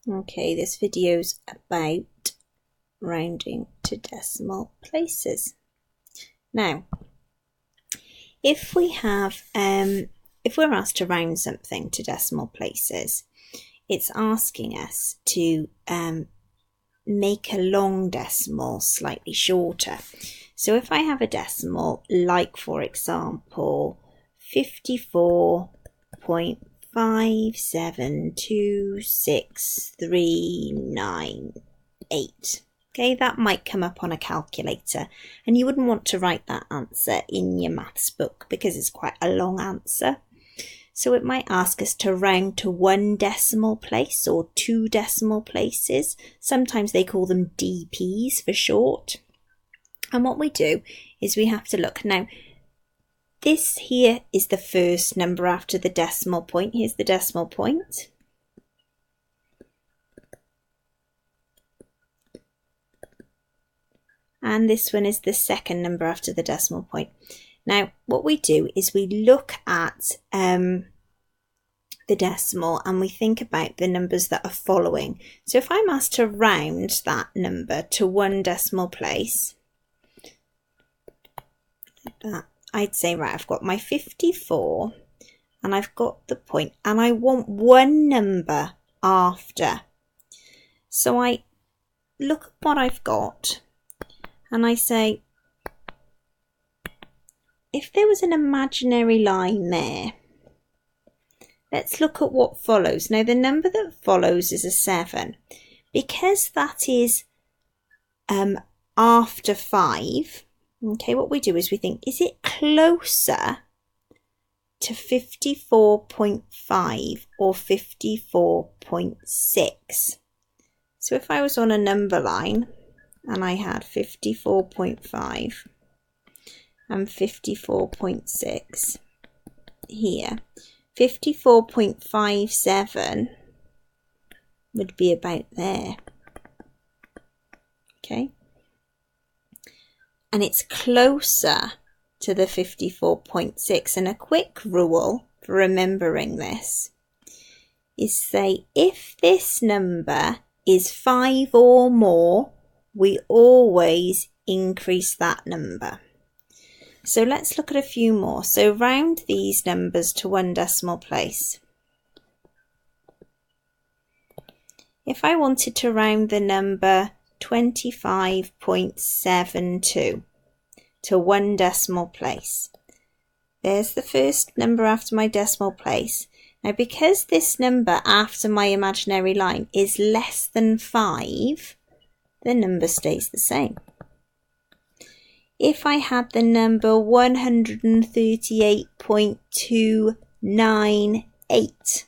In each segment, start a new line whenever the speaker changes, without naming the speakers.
Okay, this video's about rounding to decimal places. Now, if we're asked to round something to decimal places, it's asking us to make a long decimal slightly shorter. So if I have a decimal like, for example, 54.572639.8. Okay, that might come up on a calculator, and you wouldn't want to write that answer in your maths book because it's quite a long answer. So it might ask us to round to 1 decimal place or 2 decimal places. Sometimes they call them DPs for short. And what we do is we have to look. Now, this here is the first number after the decimal point. Here's the decimal point. And this one is the second number after the decimal point. Now, what we do is we look at the decimal and we think about the numbers that are following. So if I'm asked to round that number to 1 decimal place, like that, I'd say, right, I've got my 54 and I've got the point and I want 1 number after. So I look at what I've got and I say, if there was an imaginary line there, let's look at what follows. Now, the number that follows is a 7. Because that is after 5, okay, what we do is we think, is it closer to 54.5 or 54.6? So if I was on a number line and I had 54.5 and 54.6 here, 54.57 would be about there. Okay. And it's closer to the 54.6. And a quick rule for remembering this is, say, if this number is 5 or more, we always increase that number. So let's look at a few more. So round these numbers to 1 decimal place. If I wanted to round the number 25.72 to 1 decimal place, there's the first number after my decimal place. Now, because this number after my imaginary line is less than 5, the number stays the same. If I had the number 138.298,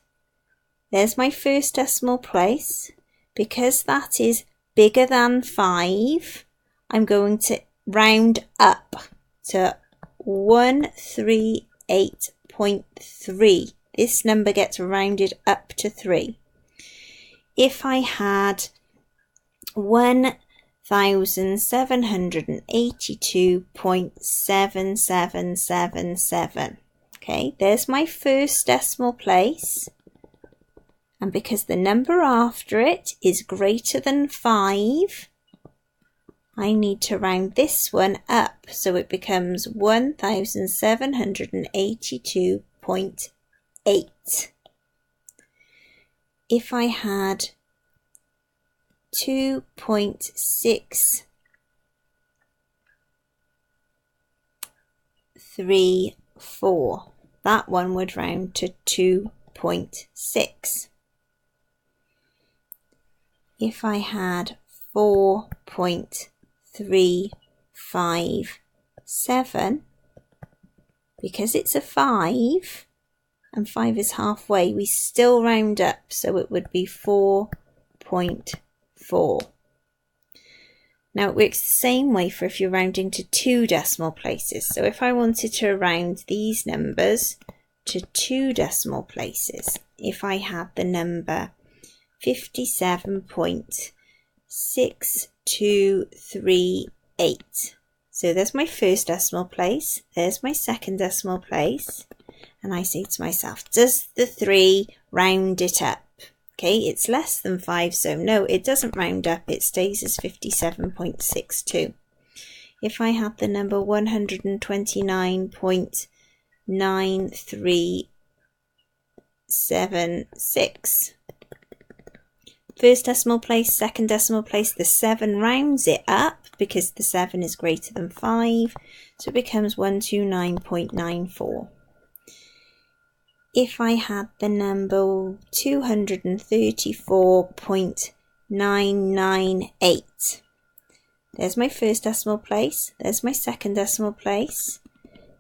there's my first decimal place. Because that is bigger than 5, I'm going to round up to 138.3. This number gets rounded up to 3. If I had 1,782.7777. Okay, there's my first decimal place. And because the number after it is greater than 5, I need to round this one up. So it becomes 1,782.8. If I had 2.634, that one would round to 2.6. If I had 4.357, because it's a 5 and 5 is halfway, we still round up, so it would be 4.4. Now it works the same way for if you're rounding to 2 decimal places. So if I wanted to round these numbers to 2 decimal places, if I had the number 57.6238. So there's my first decimal place, there's my second decimal place, and I say to myself, does the 3 round it up? Okay, it's less than 5, so no, it doesn't round up, it stays as 57.62. If I had the number 129.9376, first decimal place, second decimal place, the 7 rounds it up because the 7 is greater than 5, so it becomes 129.94. If I had the number 234.998, there's my first decimal place, there's my second decimal place.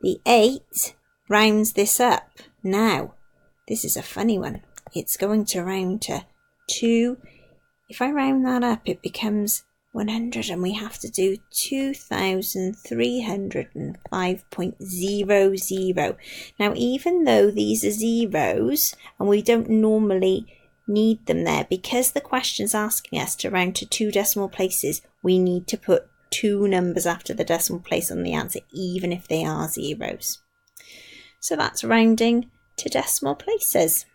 The 8 rounds this up. Now, this is a funny one. It's going to round to 2. If I round that up, it becomes 100, and we have to do 2305.00. Now, even though these are zeros and we don't normally need them there, because the question's asking us to round to 2 decimal places, we need to put 2 numbers after the decimal place on the answer, even if they are zeros. So that's rounding to decimal places.